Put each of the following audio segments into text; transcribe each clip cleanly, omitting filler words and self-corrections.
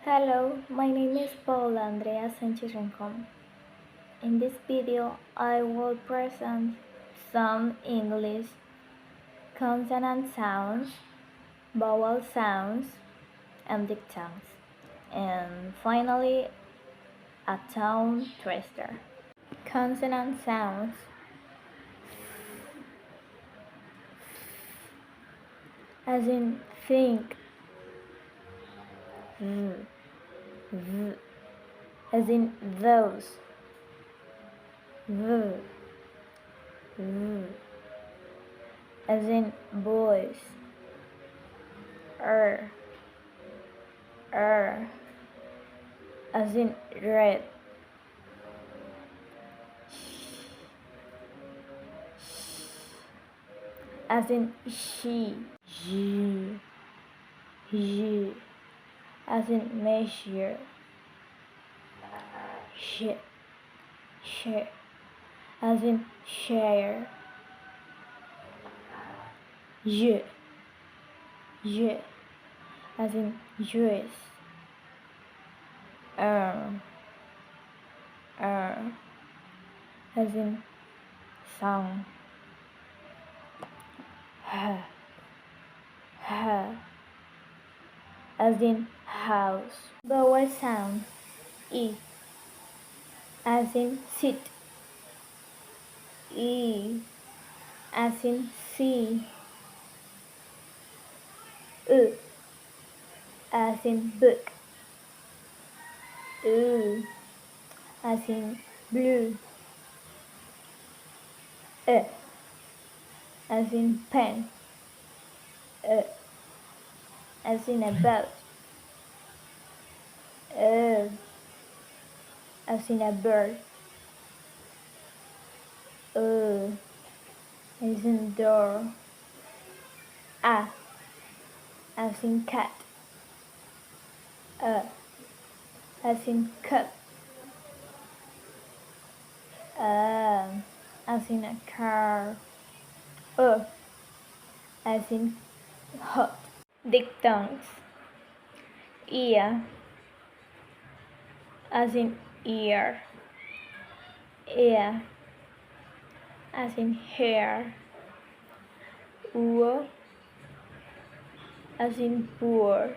Hello, my name is Paula Andrea Sanchez Rincon. In this video, I will present some English consonant sounds, vowel sounds, and diphthongs, and finally, a tongue twister. Consonant sounds. As in think. V. As in those. V. As in boys. As in red. As in she. As in measure. Share. As in share. Je. As in dress. As in song. As in house. Vowel sound. E. As in sit. E. As in see. U. As in book. U. As in blue. As in pen. As in about. As in a bird. As in door. As in cat. As in cup. As in a car. As in hot. Diphthongs. Ear. As in ear. Ear. As in hair. Oor. As in poor.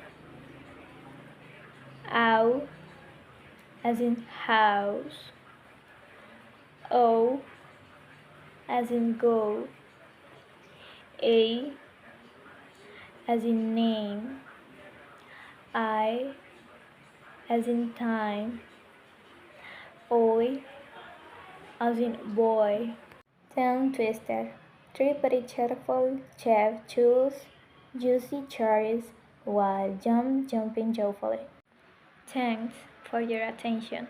Ow. As in house. O. As in go. A. As in name. I. As in time. Oi. As in boy. Tongue twister. 3 pretty cheerful chefs choose juicy cherries while jumping joyfully. Thanks for your attention.